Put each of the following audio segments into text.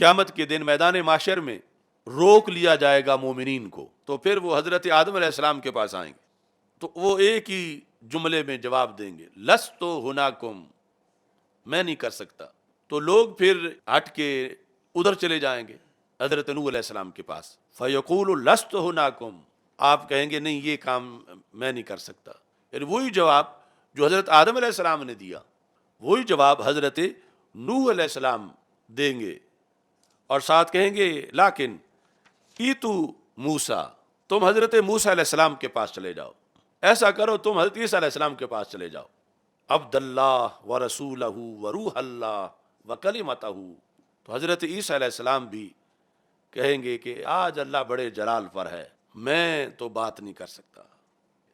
قیامت کے دن میدان معاشر میں روک لیا جائے گا مومنین کو، تو پھر وہ حضرت آدم علیہ السلام کے پاس آئیں گے، تو وہ ایک ہی جملے میں جواب دیں گے، لست ہناکم، میں نہیں کر سکتا۔ تو لوگ پھر ہٹ کے ادھر چلے جائیں گے حضرت نوح علیہ السلام کے پاس، فیقول لست ہناکم، آپ کہیں گے نہیں یہ کام میں نہیں کر سکتا، یعنی وہی جواب جو حضرت آدم علیہ السلام نے دیا وہی جواب حضرت نوح علیہ السلام دیں گے، اور ساتھ کہیں گے لیکن ایتو موسیٰ، تم حضرت موسیٰ علیہ السلام کے پاس چلے جاؤ، ایسا کرو تم حضرت عیسیٰ علیہ السلام کے پاس چلے جاؤ، عبد اللہ و رسولہ و روح اللہ و کلمتہ، تو حضرت عیسیٰ علیہ السلام بھی کہیں گے کہ آج اللہ بڑے جلال پر ہے، میں تو بات نہیں کر سکتا۔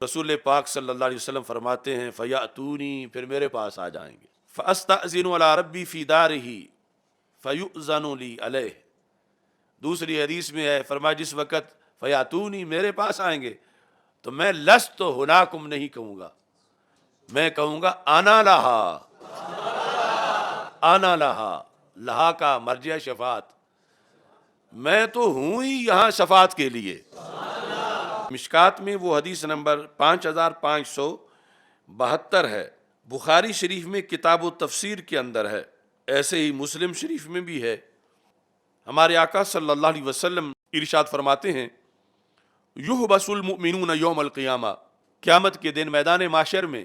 رسول پاک صلی اللہ علیہ وسلم فرماتے ہیں فیاتونی، پھر میرے پاس آ جائیں گے، فاستأذن علی ربی فی دارہ فیؤذن لی علیہ، دوسری حدیث میں ہے فرمایا جس وقت فیاتونی میرے پاس آئیں گے تو میں لست ہناکم نہیں کہوں گا، میں کہوں گا انا لہا، انا لہا، لہا کا مرجع شفاعت، میں تو ہوں ہی یہاں شفاعت کے لیے۔ مشکات میں وہ حدیث نمبر 5572 ہے، بخاری شریف میں کتاب و تفسیر کے اندر ہے، ایسے ہی مسلم شریف میں بھی ہے۔ ہمارے آقا صلی اللہ علیہ وسلم ارشاد فرماتے ہیں یحبس المؤمنون یوم القیامہ، قیامت کے دن میدان معاشر میں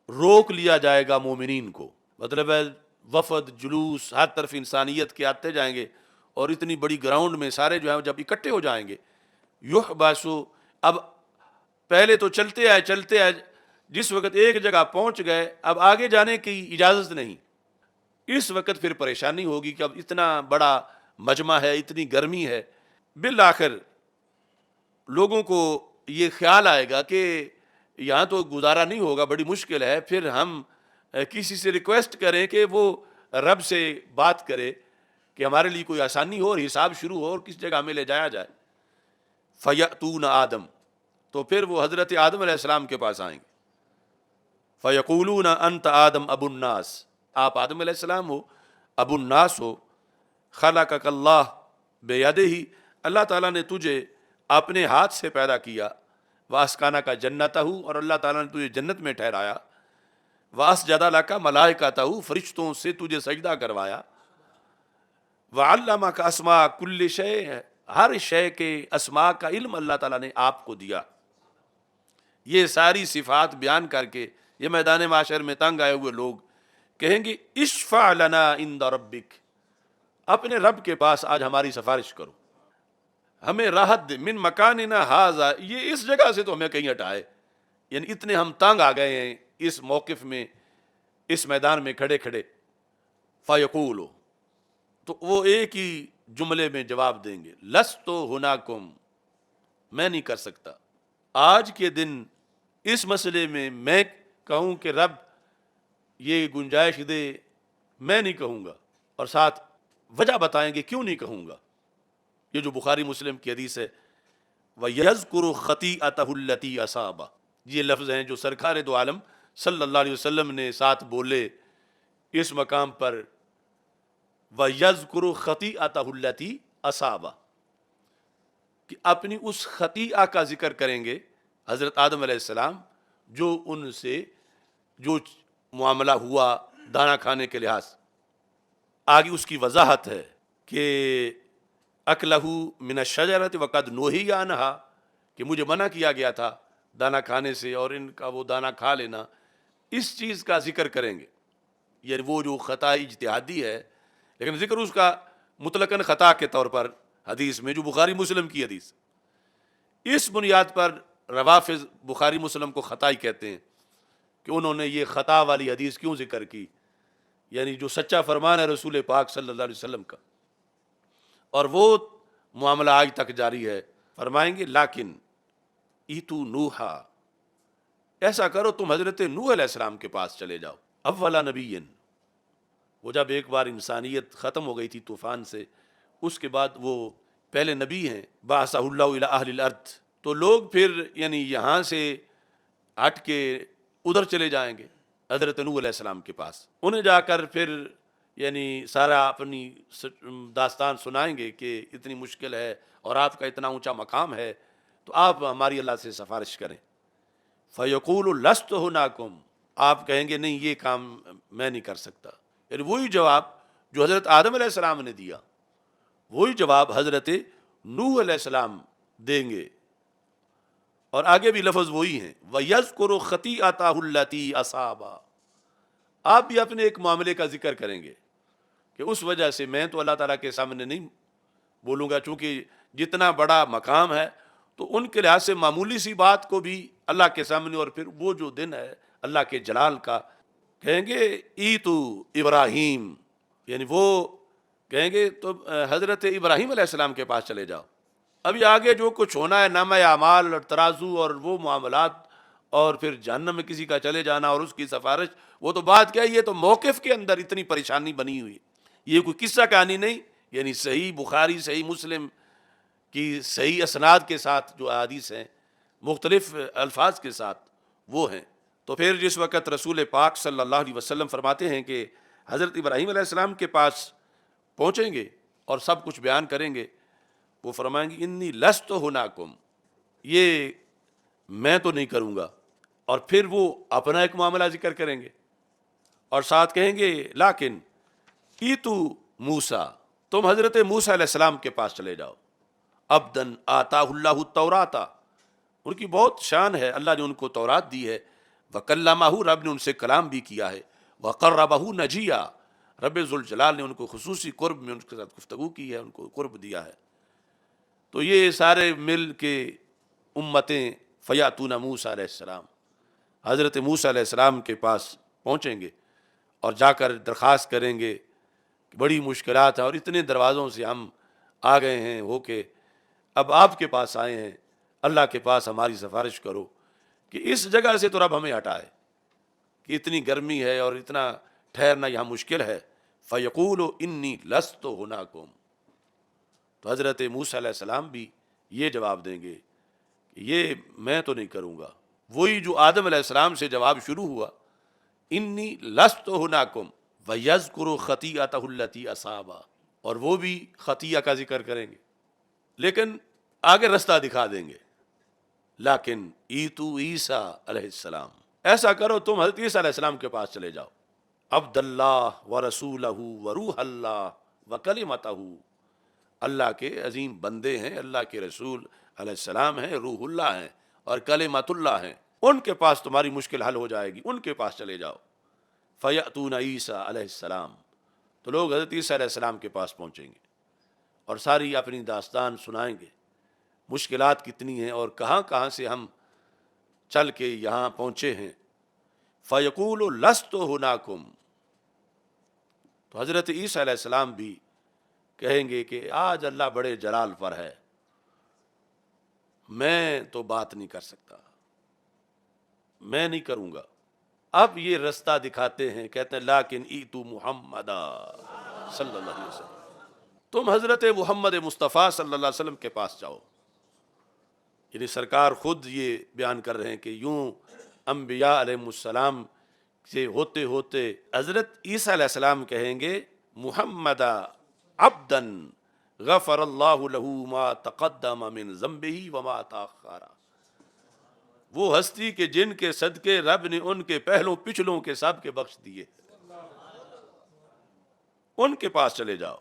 روک لیا جائے گا مومنین کو، مطلب ہے وفد جلوس ہر طرف انسانیت کے آتے جائیں گے، اور اتنی بڑی گراؤنڈ میں سارے جو ہیں جب اکٹھے ہو جائیں گے، یحبسو، اب پہلے تو چلتے آئے، جس وقت ایک جگہ پہنچ گئے اب آگے جانے کی اجازت نہیں، اس وقت پھر پریشانی ہوگی کہ اب اتنا بڑا مجمع ہے، اتنی گرمی ہے، بالآخر لوگوں کو یہ خیال آئے گا کہ یہاں تو گزارا نہیں ہوگا، بڑی مشکل ہے، پھر ہم کسی سے ریکویسٹ کریں کہ وہ رب سے بات کرے کہ ہمارے لیے کوئی آسانی ہو اور حساب شروع ہو اور کس جگہ ہمیں لے جایا جائے۔ فیأتون آدم، تو پھر وہ حضرت آدم علیہ السلام کے پاس آئیں گے، فیقولون انت آدم ابو الناس، آپ آدم علیہ السلام ہو، ابو الناس ہو، خلقک اللہ بیدہ، اللہ تعالیٰ نے تجھے اپنے ہاتھ سے پیدا کیا، واسکانک جنتہ، اور اللہ تعالیٰ نے تجھے جنت میں ٹھہرایا، واسجد لک ملائکتہ، فرشتوں سے تجھے سجدہ کروایا، وعلمک اسماء کل شیء، ہر شے کے اسماء کا علم اللہ تعالیٰ نے آپ کو دیا۔ یہ ساری صفات بیان کر کے یہ میدان معاشر میں تنگ آئے ہوئے لوگ کہیں گے اشفع لنا عند ربک، اپنے رب کے پاس آج ہماری سفارش کرو، ہمیں راحت دے، من مکاننا ھذا، یہ اس جگہ سے تو ہمیں کہیں ہٹائے، یعنی اتنے ہم تنگ آ گئے ہیں اس موقف میں، اس میدان میں کھڑے کھڑے۔ فیقولو، تو وہ ایک ہی جملے میں جواب دیں گے، لست ہناکم، میں نہیں کر سکتا، آج کے دن اس مسئلے میں کہوں کہ رب یہ گنجائش دے، میں نہیں کہوں گا، اور ساتھ وجہ بتائیں گے کیوں نہیں کہوں گا۔ یہ جو بخاری مسلم کی حدیث ہے وَيَذْكُرُ خَطِيئَتَهُ الَّتِي أَصَابَ، یہ لفظ ہیں جو سرکار دو عالم صلی اللہ علیہ وسلم نے ساتھ بولے اس مقام پر، وَيَذْكُرُ خَطِيئَتَهُ الَّتِي أَصَابَ، کہ اپنی اس خطیئہ کا ذکر کریں گے حضرت آدم علیہ السلام، جو ان سے جو معاملہ ہوا دانا کھانے کے لحاظ، آگے اس کی وضاحت ہے کہ اکلہ من الشجرۃ وقد نہی عنہا، کہ مجھے منع کیا گیا تھا دانا کھانے سے اور ان کا وہ دانا کھا لینا، اس چیز کا ذکر کریں گے، یعنی وہ جو خطا اجتہادی ہے، لیکن ذکر اس کا مطلقاً خطا کے طور پر حدیث میں جو بخاری مسلم کی حدیث، اس بنیاد پر روافض بخاری مسلم کو خطائی کہتے ہیں کہ انہوں نے یہ خطا والی حدیث کیوں ذکر کی، یعنی جو سچا فرمان ہے رسول پاک صلی اللہ علیہ وسلم کا، اور وہ معاملہ آج تک جاری ہے۔ فرمائیں گے لیکن ایتو نوحا، ایسا کرو تم حضرت نوح علیہ السلام کے پاس چلے جاؤ، اولا نبی، وہ جب ایک بار انسانیت ختم ہو گئی تھی طوفان سے، اس کے بعد وہ پہلے نبی ہیں، بعثہ اللہ الی اہل الارض، تو لوگ پھر یعنی یہاں سے ہٹ کے ادھر چلے جائیں گے حضرت نوح علیہ السلام کے پاس، انہیں جا کر پھر یعنی سارا اپنی داستان سنائیں گے کہ اتنی مشکل ہے اور آپ کا اتنا اونچا مقام ہے، تو آپ ہماری اللہ سے سفارش کریں۔ فَيَقُولُ لَسْتُ هُنَاكُمْ، آپ کہیں گے نہیں یہ کام میں نہیں کر سکتا۔ یعنی وہی جواب جو حضرت آدم علیہ السلام نے دیا، وہی جواب حضرت نوح علیہ السلام دیں گے، اور آگے بھی لفظ وہی ہیں وَيَذْكُرُ خَطِيئَتَهُ الَّتِي أَصَابَ، آپ بھی اپنے ایک معاملے کا ذکر کریں گے کہ اس وجہ سے میں تو اللہ تعالیٰ کے سامنے نہیں بولوں گا، چونکہ جتنا بڑا مقام ہے تو ان کے لحاظ سے معمولی سی بات کو بھی اللہ کے سامنے، اور پھر وہ جو دن ہے اللہ کے جلال کا، کہیں گے ایتو ابراہیم، یعنی وہ کہیں گے تو حضرت ابراہیم علیہ السلام کے پاس چلے جاؤ۔ ابھی آگے جو کچھ ہونا ہے، نامہ اعمال اور ترازو اور وہ معاملات، اور پھر جہنم میں کسی کا چلے جانا اور اس کی سفارش، وہ تو بات کیا ہے، یہ تو موقف کے اندر اتنی پریشانی بنی ہوئی، یہ کوئی قصہ کہانی نہیں، یعنی صحیح بخاری صحیح مسلم کی صحیح اسناد کے ساتھ جو احادیث ہیں مختلف الفاظ کے ساتھ وہ ہیں۔ تو پھر جس وقت رسول پاک صلی اللہ علیہ وسلم فرماتے ہیں کہ حضرت ابراہیم علیہ السلام کے پاس پہنچیں گے اور سب کچھ بیان کریں گے، وہ فرمائیں گے انی لست ہناکم، یہ میں تو نہیں کروں گا، اور پھر وہ اپنا ایک معاملہ ذکر کریں گے اور ساتھ کہیں گے لیکن ایتو موسیٰ، تم حضرت موسیٰ علیہ السلام کے پاس چلے جاؤ، عبدن آتاہ اللہ التوراۃ، ان کی بہت شان ہے، اللہ نے ان کو تورات دی ہے، وکلمہ، رب نے ان سے کلام بھی کیا ہے، وقربہ نجیہ، رب ذوالجلال نے ان کو خصوصی قرب میں ان کے ساتھ گفتگو کی ہے، ان کو قرب دیا ہے۔ تو یہ سارے مل کے امتیں فیاتون موسیٰ علیہ السلام، حضرت موسیٰ علیہ السلام کے پاس پہنچیں گے اور جا کر درخواست کریں گے کہ بڑی مشکلات ہیں اور اتنے دروازوں سے ہم آ گئے ہیں ہو کے اب آپ کے پاس آئے ہیں، اللہ کے پاس ہماری سفارش کرو کہ اس جگہ سے تو رب ہمیں ہٹائے کہ اتنی گرمی ہے اور اتنا ٹھہرنا یہاں مشکل ہے۔ فَيَقُولُ إِنِّي لَسْتُ هُنَاكُمْ، تو حضرت موسیٰ علیہ السلام بھی یہ جواب دیں گے کہ یہ میں تو نہیں کروں گا، وہی جو آدم علیہ السلام سے جواب شروع ہوا، انی لست ہناکم ویذکر خطیئتہ التی اصابہ، اور وہ بھی خطیہ کا ذکر کریں گے، لیکن آگے رستہ دکھا دیں گے، لیکن ایتو عیسیٰ علیہ السلام، ایسا کرو تم حضرت عیسیٰ علیہ السلام کے پاس چلے جاؤ، عبد اللہ ورسولہ وروح اللہ وکلمتہ، اللہ کے عظیم بندے ہیں، اللہ کے رسول علیہ السلام ہیں، روح اللہ ہیں اور کلمت اللہ ہیں، ان کے پاس تمہاری مشکل حل ہو جائے گی، ان کے پاس چلے جاؤ۔ فیأتون عیسیٰ علیہ السلام، تو لوگ حضرت عیسیٰ علیہ السلام کے پاس پہنچیں گے اور ساری اپنی داستان سنائیں گے، مشکلات کتنی ہیں اور کہاں کہاں سے ہم چل کے یہاں پہنچے ہیں۔ فیقول لست ہناکم، تو حضرت عیسیٰ علیہ السلام بھی کہیں گے کہ آج اللہ بڑے جلال پر ہے، میں تو بات نہیں کر سکتا، میں نہیں کروں گا۔ اب یہ رستہ دکھاتے ہیں، کہتے ہیں لیکن ایتو محمدا صلی اللہ علیہ وسلم، تم حضرت محمد مصطفیٰ صلی اللہ علیہ وسلم کے پاس جاؤ۔ یعنی سرکار خود یہ بیان کر رہے ہیں کہ یوں انبیاء علیہ السلام سے ہوتے ہوتے حضرت عیسیٰ علیہ السلام کہیں گے محمدا عبدن غفر اللہ لہ ما تقدم من ذنبہ وما تاخر، وہ ہستی کے جن کے صدقے رب نے ان کے پہلوں پچھلوں کے سب کے بخش دیے، ان کے پاس چلے جاؤ،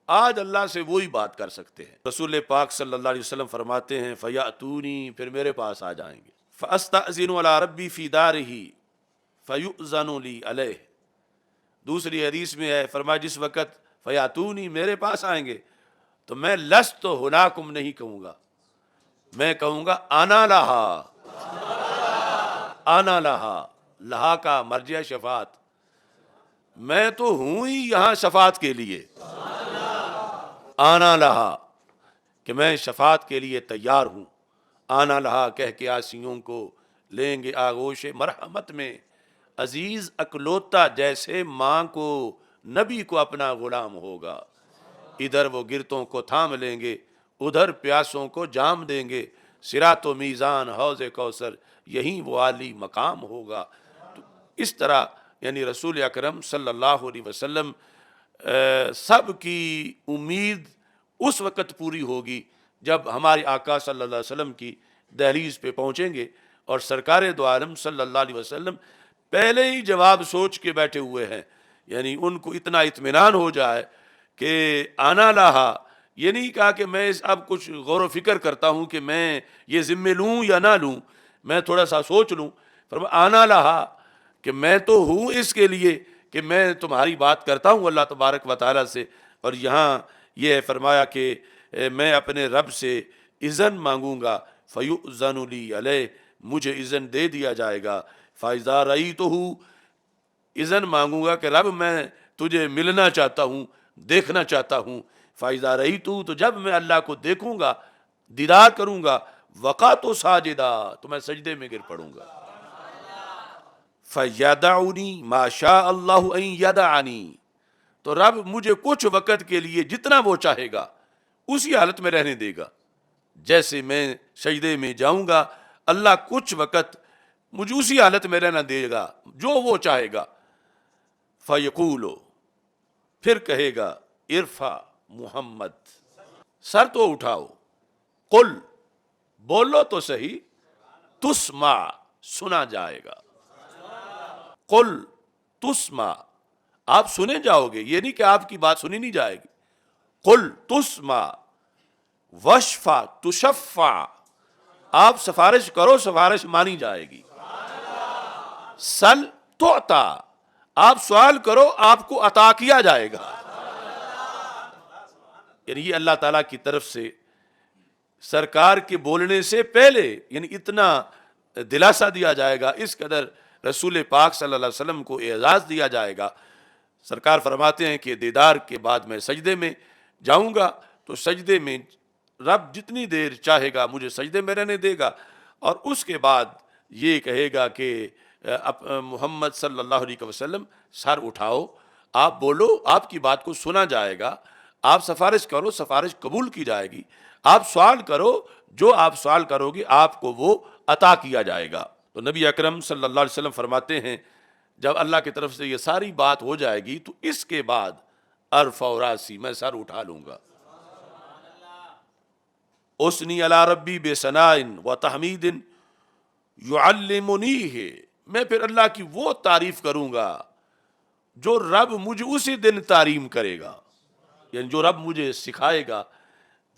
آج اللہ سے وہی بات کر سکتے ہیں۔ رسول پاک صلی اللہ علیہ وسلم فرماتے ہیں فیاتونی، پھر میرے پاس آ جائیں گے، فاستأذن علی ربی فی دارہ فیؤذن لی علیہ، دوسری حدیث میں ہے فرمایا جس وقت فیاتونی میرے پاس آئیں گے تو میں لست ہناکم نہیں کہوں گا، میں کہوں گا انا لہا، انا لہا، لہا کا مرجع شفاعت، میں تو ہوں ہی یہاں شفاعت کے لیے، آنا لہا کہ میں شفاعت کے لیے تیار ہوں، آنا لہا کہہ کے آسیوں کو لیں گے آغوش مرحمت میں، عزیز اکلوتا جیسے ماں کو نبی کو اپنا غلام ہوگا، ادھر وہ گرتوں کو تھام لیں گے، ادھر پیاسوں کو جام دیں گے، صراط و میزان حوض کوثر یہیں وہ عالی مقام ہوگا۔ تو اس طرح یعنی رسول اکرم صلی اللہ علیہ وسلم سب کی امید اس وقت پوری ہوگی جب ہمارے آقا صلی اللہ علیہ وسلم کی دہلیز پہ پہنچیں گے اور سرکار دو عالم صلی اللہ علیہ وسلم پہلے ہی جواب سوچ کے بیٹھے ہوئے ہیں، یعنی ان کو اتنا اطمینان ہو جائے کہ آنا لہا، یہ نہیں کہا کہ میں اب کچھ غور و فکر کرتا ہوں کہ میں یہ ذمے لوں یا نہ لوں، میں تھوڑا سا سوچ لوں، فرمایا آنا لہا کہ میں تو ہوں اس کے لیے کہ میں تمہاری بات کرتا ہوں اللہ تبارک و تعالیٰ سے۔ اور یہاں یہ ہے فرمایا کہ میں اپنے رب سے اذن مانگوں گا، فیؤذن لی علیہ، مجھے اذن دے دیا جائے گا، فاذا رأیتہ، اذن مانگوں گا کہ رب میں تجھے ملنا چاہتا ہوں، دیکھنا چاہتا ہوں، فاذا رأیتہ، تو جب میں اللہ کو دیکھوں گا، دیدار کروں گا، وقعت ساجدا، تو میں سجدے میں گر پڑوں گا، فَيَدَعُنِي مَا شَاءَ اللَّهُ أَن يَدَعَنِي، تو رب مجھے کچھ وقت کے لیے جتنا وہ چاہے گا اسی حالت میں رہنے دے گا، جیسے میں سجدے میں جاؤں گا اللہ کچھ وقت مجھے اسی حالت میں رہنا دے گا جو وہ چاہے گا۔ فَيَقُولُ، پھر کہے گا، ارفع محمد، سر تو اٹھاؤ، قل، بولو تو صحیح، تسمع، سنا جائے گا، قل تسمع، آپ سنے جاؤ گے، یہ نہیں کہ آپ کی بات سنی نہیں جائے گی، قل تسمع، وشفع تشفع، آپ سفارش کرو، سفارش مانی جائے گی، سل تعطا، آپ سوال کرو آپ کو عطا کیا جائے گا۔ یعنی یہ اللہ تعالیٰ کی طرف سے سرکار کے بولنے سے پہلے یعنی اتنا دلاسا دیا جائے گا، اس قدر رسول پاک صلی اللہ علیہ وسلم کو اعزاز دیا جائے گا۔ سرکار فرماتے ہیں کہ دیدار کے بعد میں سجدے میں جاؤں گا تو سجدے میں رب جتنی دیر چاہے گا مجھے سجدے میں رہنے دے گا، اور اس کے بعد یہ کہے گا کہ محمد صلی اللہ علیہ وسلم سر اٹھاؤ، آپ بولو، آپ کی بات کو سنا جائے گا، آپ سفارش کرو، سفارش قبول کی جائے گی، آپ سوال کرو، جو آپ سوال کرو گے آپ کو وہ عطا کیا جائے گا۔ تو نبی اکرم صلی اللہ علیہ وسلم فرماتے ہیں جب اللہ کی طرف سے یہ ساری بات ہو جائے گی تو اس کے بعد ارفع راسی، میں سر اٹھا لوں گا، اسنی علی ربی بثناء و تحمید یعلمنیہ، میں پھر اللہ کی وہ تعریف کروں گا جو رب مجھے اسی دن تعلیم کرے گا، یعنی جو رب مجھے سکھائے گا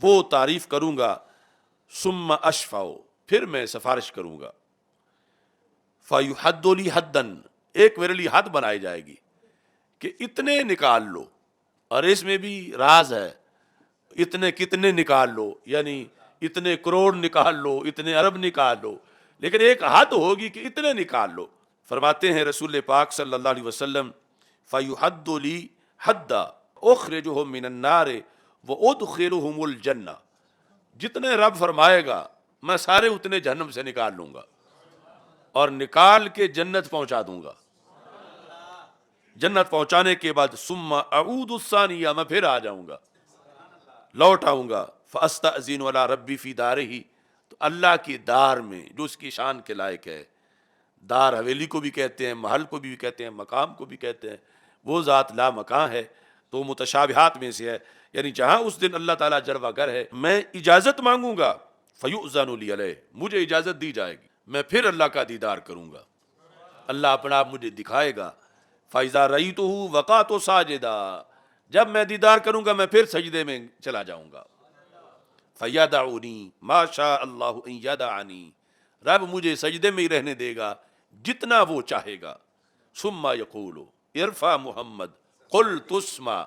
وہ تعریف کروں گا، ثم اشفع، پھر میں سفارش کروں گا، فیحد لی حدن، ایک میرے لیے حد بنائی جائے گی کہ اتنے نکال لو، اور اس میں بھی راز ہے، اتنے کتنے نکال لو، یعنی اتنے کروڑ نکال لو، اتنے ارب نکال لو، لیکن ایک حد ہوگی کہ اتنے نکال لو۔ فرماتے ہیں رسول پاک صلی اللہ علیہ وسلم، فیحد لی حدا اخرجہم من النار وادخلہم الجنہ، جتنے رب فرمائے گا میں سارے اتنے جہنم سے نکال لوں گا اور نکال کے جنت پہنچا دوں گا، جنت پہنچانے کے بعد ثم اعود الثانیہ، میں پھر آ جاؤں گا، لوٹ آؤں گا، فاستأذن علی ربی فی دارہ، تو اللہ کی دار میں جو اس کی شان کے لائق ہے، دار حویلی کو بھی کہتے ہیں، محل کو بھی کہتے ہیں، مقام کو بھی کہتے ہیں، وہ ذات لا مکان ہے تو متشابہات میں سے ہے، یعنی جہاں اس دن اللہ تعالیٰ جلوہ گر ہے، میں اجازت مانگوں گا، فیؤذن لی علیہ، مجھے اجازت دی جائے گی، میں پھر اللہ کا دیدار کروں گا، اللہ اپنا آپ مجھے دکھائے گا، فَإِذَا رَأَيْتُهُ وَقَعْتُ سَاجِدًا، جب میں دیدار کروں گا میں پھر سجدے میں چلا جاؤں گا، فَيَدَعُنِي مَا شَاءَ اللَّهُ أَن يَدَعَنِي، رب مجھے سجدے میں ہی رہنے دے گا جتنا وہ چاہے گا، ثم يقول ارفع محمد، قل تسمع،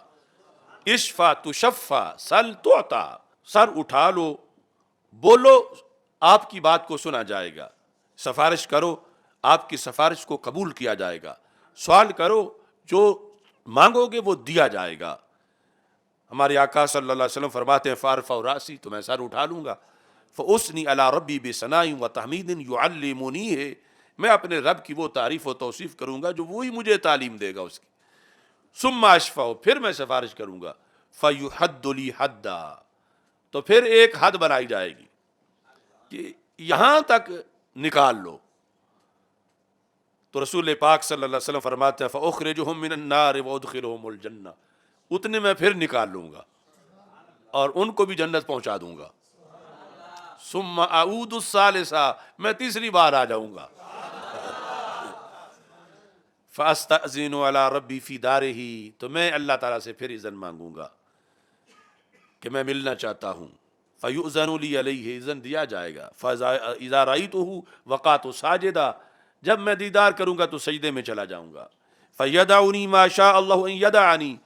اشفع تشفع، سل تعطا، سر اٹھا لو، بولو، آپ کی بات کو سنا جائے گا، سفارش کرو، آپ کی سفارش کو قبول کیا جائے گا، سوال کرو، جو مانگو گے وہ دیا جائے گا۔ ہمارے آقا صلی اللہ علیہ وسلم فرماتے ہیں فارفع راسی، تو میں سر اٹھا لوں گا، فاسنی علی ربی بثناء و تحمید یعلمنیہ، میں اپنے رب کی وہ تعریف و توصیف کروں گا جو وہی مجھے تعلیم دے گا اس کی، ثم اشفع، پھر میں سفارش کروں گا، فیحد لی حدا، تو پھر ایک حد بنائی جائے گی کہ یہاں تک نکال لو، تو رسول پاک صلی اللہ علیہ وسلم فرماتے ہیں فاخرجہم من النار وادخلہم الجنہ، اتنے میں پھر نکال لوں گا اور ان کو بھی جنت پہنچا دوں گا. ثم اعود الثالثہ، میں تیسری بار آ جاؤں گا. فاستأذن علی ربی فی دارہ، تو میں اللہ تعالیٰ سے پھر اذن مانگوں گا کہ میں ملنا چاہتا ہوں. فیؤذن لی علیہ، اذن دیا جائے گا. فاذا رأیتہ وقعت ساجدا، جب میں دیدار کروں گا تو سجدے میں چلا جاؤں گا. فیدعنی ما شاء اللہ ان یدعنی،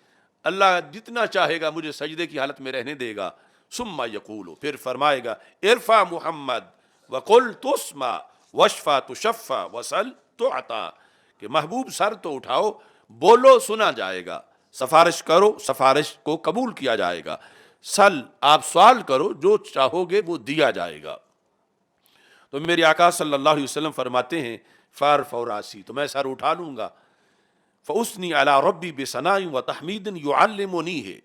اللہ جتنا چاہے گا مجھے سجدے کی حالت میں رہنے دے گا. ثم یقول، پھر فرمائے گا ارفع محمد وقل تسمع واشفع تشفع وسل تعطا، کہ محبوب سر تو اٹھاؤ، بولو سنا جائے گا، سفارش کرو سفارش کو قبول کیا جائے گا، سل آپ سوال کرو جو چاہو گے وہ دیا جائے گا. تو میرے آقا صلی اللہ علیہ وسلم فرماتے ہیں فارفع راسی، تو میں سر اٹھا لوں گا. فاثنی علی ربی بثناء وتحمید یعلمنیہ،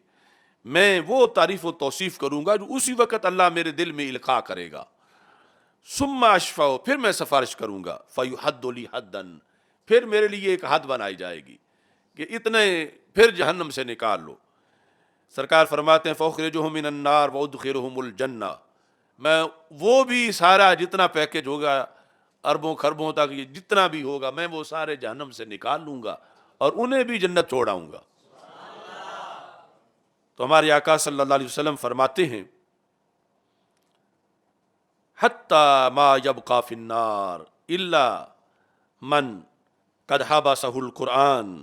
میں وہ تعریف و توصیف کروں گا جو اسی وقت اللہ میرے دل میں القاء کرے گا. ثم اشفع، پھر میں سفارش کروں گا. فیحد لی حدا، پھر میرے لیے ایک حد بنائی جائے گی کہ اتنے پھر جہنم سے نکال لو. سرکار فرماتے ہیں فاخرجہم من النار وادخلہم الجنہ، میں وہ بھی سارا جتنا پیکج ہوگا اربوں خربوں تک یہ جتنا بھی ہوگا میں وہ سارے جہنم سے نکال لوں گا اور انہیں بھی جنت چھوڑاؤں گا. تو ہمارے آقا صلی اللہ علیہ وسلم فرماتے ہیں حتی ما یبقى فی النار الا من قد حبسہ القرآن،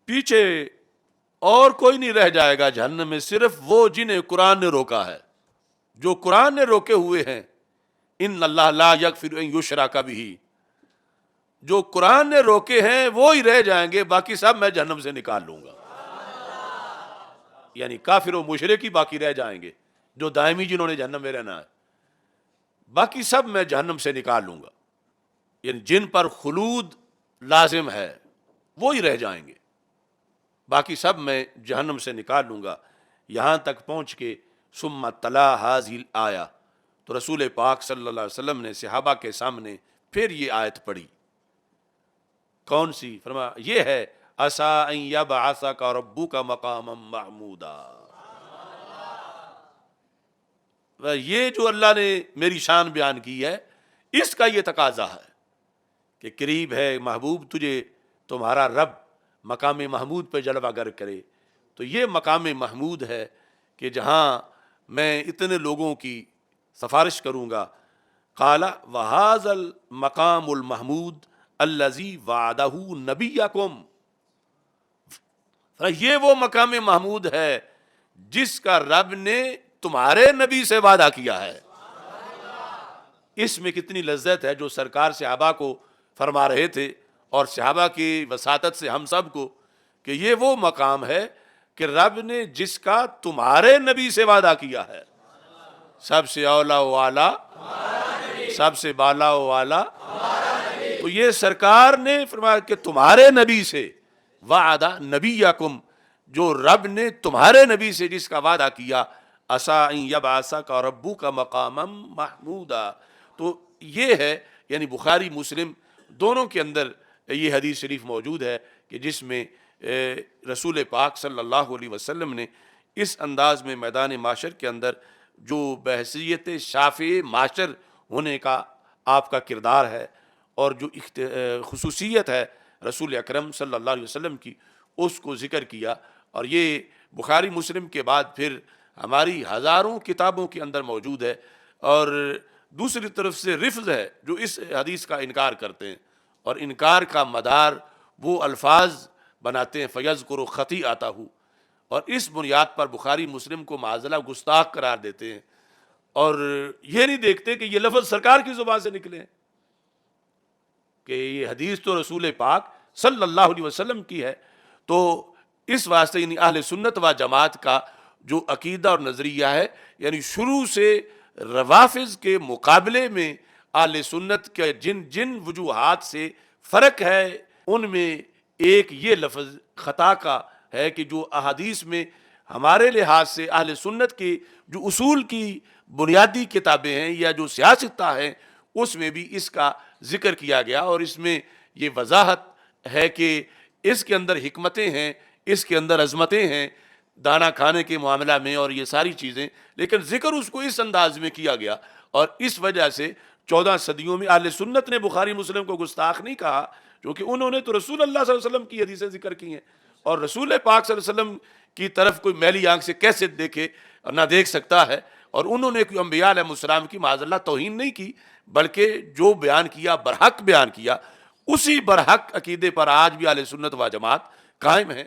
پیچھے اور کوئی نہیں رہ جائے گا جہنم میں، صرف وہ جنہیں قرآن نے روکا ہے، جو قرآن نے روکے ہوئے ہیں. ان اللہ لا یغفر ان یشرک بہ، جو قرآن نے روکے ہیں وہ ہی رہ جائیں گے، باقی سب میں جہنم سے نکال لوں گا. یعنی کافر و مشرک ہی باقی رہ جائیں گے جو دائمی جنہوں نے جہنم میں رہنا ہے، باقی سب میں جہنم سے نکال لوں گا. یعنی جن پر خلود لازم ہے وہی رہ جائیں گے، باقی سب میں جہنم سے نکال لوں گا. یہاں تک پہنچ کے ثم تلا ھذہ الآیہ، تو رسول پاک صلی اللہ علیہ وسلم نے صحابہ کے سامنے پھر یہ آیت پڑھی. کون سی؟ فرمایا یہ ہے عسیٰ ان یبعثک ربک مقاما محمودا. یہ جو اللہ نے میری شان بیان کی ہے اس کا یہ تقاضا ہے کہ قریب ہے محبوب تجھے تمہارا رب مقام محمود پہ جلوہ گر کرے. تو یہ مقام محمود ہے کہ جہاں میں اتنے لوگوں کی سفارش کروں گا. قال وہذا المقام المحمود الذی وعدہ نبیکم، یہ وہ مقام محمود ہے جس کا رب نے تمہارے نبی سے وعدہ کیا ہے. اس میں کتنی لذت ہے جو سرکار صحابہ کو فرما رہے تھے اور صحابہ کی وساطت سے ہم سب کو، کہ یہ وہ مقام ہے کہ رب نے جس کا تمہارے نبی سے وعدہ کیا ہے. سب سے اولا و اعلیٰ، سب سے بالا و اعلیٰ. تو یہ سرکار نے فرمایا کہ تمہارے نبی سے وعدہ نبیکم، جو رب نے تمہارے نبی سے جس کا وعدہ کیا، عسیٰ ان یبعثک ربک مقاما محمودا. تو یہ ہے یعنی بخاری مسلم دونوں کے اندر یہ حدیث شریف موجود ہے کہ جس میں رسول پاک صلی اللہ علیہ وسلم نے اس انداز میں میدان معاشر کے اندر جو بحیثیت شافع معاشر ہونے کا آپ کا کردار ہے اور جو خصوصیت ہے رسول اکرم صلی اللہ علیہ وسلم کی، اس کو ذکر کیا. اور یہ بخاری مسلم کے بعد پھر ہماری ہزاروں کتابوں کے اندر موجود ہے. اور دوسری طرف سے رفض ہے جو اس حدیث کا انکار کرتے ہیں اور انکار کا مدار وہ الفاظ بناتے ہیں فیذکر خطیئتہ، اور اس بنیاد پر بخاری مسلم کو معاذلہ گستاخ قرار دیتے ہیں اور یہ نہیں دیکھتے کہ یہ لفظ سرکار کی زبان سے نکلے ہیں، کہ یہ حدیث تو رسول پاک صلی اللہ علیہ وسلم کی ہے. تو اس واسطے یعنی اہل سنت و جماعت کا جو عقیدہ اور نظریہ ہے، یعنی شروع سے روافض کے مقابلے میں اہل سنت کے جن وجوہات سے فرق ہے ان میں ایک یہ لفظ خطا کا ہے کہ جو احادیث میں ہمارے لحاظ سے اہل سنت کی جو اصول کی بنیادی کتابیں ہیں یا جو سیاستہ ہیں اس میں بھی اس کا ذکر کیا گیا، اور اس میں یہ وضاحت ہے کہ اس کے اندر حکمتیں ہیں، اس کے اندر عظمتیں ہیں دانا کھانے کے معاملہ میں اور یہ ساری چیزیں، لیکن ذکر اس کو اس انداز میں کیا گیا، اور اس وجہ سے 14 صدیوں میں اہل سنت نے بخاری مسلم کو گستاخ نہیں کہا، کیونکہ انہوں نے تو رسول اللہ صلی اللہ علیہ وسلم کی حدیثیں ذکر کی ہیں، اور رسول پاک صلی اللہ علیہ وسلم کی طرف کوئی میلی آنکھ سے کیسے دیکھے اور نہ دیکھ سکتا ہے، اور انہوں نے کوئی انبیاء علیہ السلام کی معاذ اللہ توہین نہیں کی، بلکہ جو بیان کیا برحق بیان کیا، اسی برحق عقیدے پر آج بھی اہل سنت و جماعت قائم ہیں۔